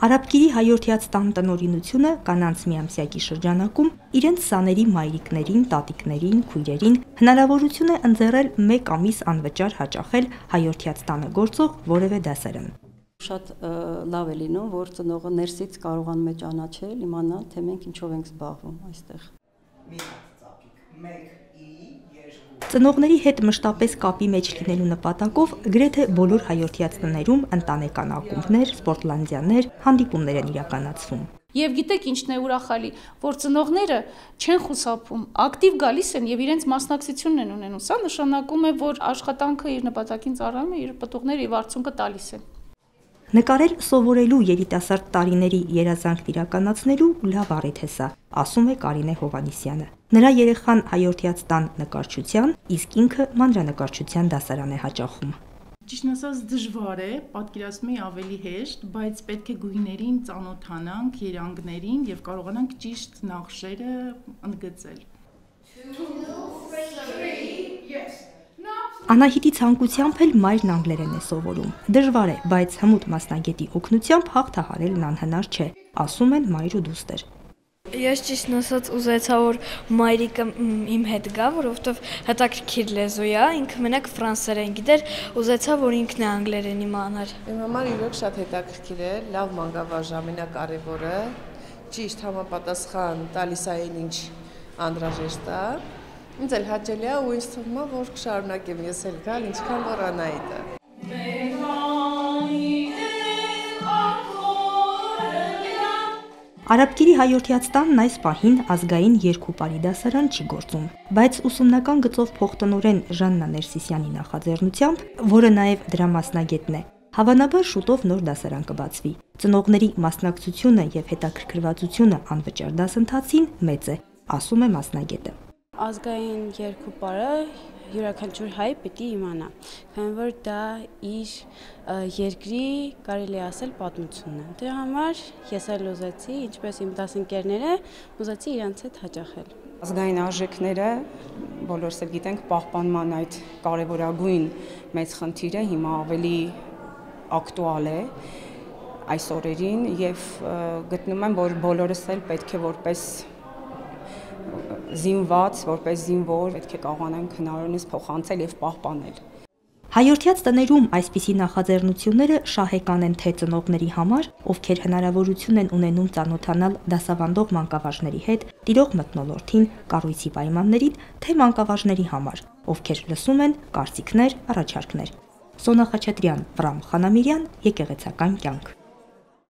Արաբկիրի հայորդյաց տան տնօրինությունը կանանց միամսյակի շրջանակում իրենց սաների մայրիկներին, տատիկներին, քույրերին հնարավորություն է ընձեռել 1 ամիս անվճար հաճախել հայորդյաց տանը գործող որևէ դասարան։ Շատ լավ է լինում, որ ծնողը ներսից կարողանում է ճանաչել, իմանալ, թե մենք ինչով ենք զբաղվում այստեղ։ Ծնողների հետ մշտապես կապի մեջ լինելու նպատակով գրեթե բոլոր հայորդյաց տներում ընտանեկան ակումբներ, սպորտլանդյաներ, հանդիպումներ են իրականացվում։ Եվ գիտեք ինչն է ուրախալի, որ ծնողները չեն խուսափում, ակտիվ գալիս են եւ իրենց մասնակցությունն են ունենում։ Սա նշանակում է, որ աշխատանքը իր նպատակին ծառայում է, իր պտուղները եւ արդյունքը տալիս է։ Նկարել սովորելու երիտասարդ տարիների երազանքն իրականացնելու լավ առիթ է սա, ասում է Կարինե Հովհաննիսյանը։ Նրա երեխան հայորդյաց տան նկարչության, իսկ ինքը մանրանկարչության դասարան է հաճախում։ Ճիշտն ասած դժվար է, պատկերացնում եմ ավելի հեշտ, բայց պետք է գույներին ծանոթանանք, երանգներին եւ կարողանանք ճիշտ նախշերը ընդգծել։ Անահիտի ցանկությամբ էլ մայրն անգլերեն է սովորում։ Դժվար է, բայց հմուտ մասնագետի օգնությամբ հաղթահարելն անհնար չէ, ասում են մայր ու դուստր։ Ես ճիշտն ասած ուզեցա, որ մայրիկը իմ հետ գա, որովհետև հետաքրքիր լեզու է, ինքը մենակ ֆրանսերեն գիտեր, ուզեցա, որ ինքն է անգլերեն իմանար։ Իմ համար իրոք շատ հետաքրքիր է, լավ մանկավարժ ամենակարևորը, ճիշտ համապատասխան տալիս է ինչ անհրաժեշտ է։ Ինձ էլ հաճելի է ու ինձ թվում է, որ կշարունակեմ ես էլ գալ, ինչքան որ Անահիտը։ Արաբկիրի հայորդյաց տանն այս պահին ազգային երկու-պարի դասարան չի գործում, բայց ուսումնական գծով փոխտնօրեն Ժաննա Ներսիսյանի նախաձեռնությամբ, որը նաև դրա մասնագետն է, հավանաբար շուտով նոր դասարան կբացվի։ Ծնողների մասնակցությունը եւ հետաքրքրվածությունը անվճար դասընթացին մեծ է, ասում է մասնագետը։ Ազգային երկու-պարը յուրաքանչյուր հայ պիտի իմանա, քանի որ դա իր երկրի կարելի ասել պատմությունն է։ Դրա համար ես էլ ուզեցի, ինչպես իմ դասընկերները, ուզեցի իրանց հետ հաճախել։ Ազգային արժեքները բոլորս էլ գիտենք պահպանման այդ կարևորագույն մեծ խնդիրը հիմա ավելի ակտուալ է այս օրերին եւ գտնում եմ, որ բոլորս էլ պետք է որպես զինված, որպես զինվոր պետք է կարողանանք հնարավորինս փոխանցել եւ պահպանել։ Հայորդյաց տներում այսպիսի նախաձեռնությունները շահեկան են թե ծնողների համար, ովքեր հնարավորություն են ունենում ծանոթանալ դասավանդող մանկավարժների հետ, տիրող մթնոլորտին, կառույցի պայմաններին, թե մանկավարժների համար, ովքեր լսում են կարծիքներ, առաջարկներ։ Սոնա Խաչատրյան, Վրամ Խանամիրյան, Եկեղեցական կյանք։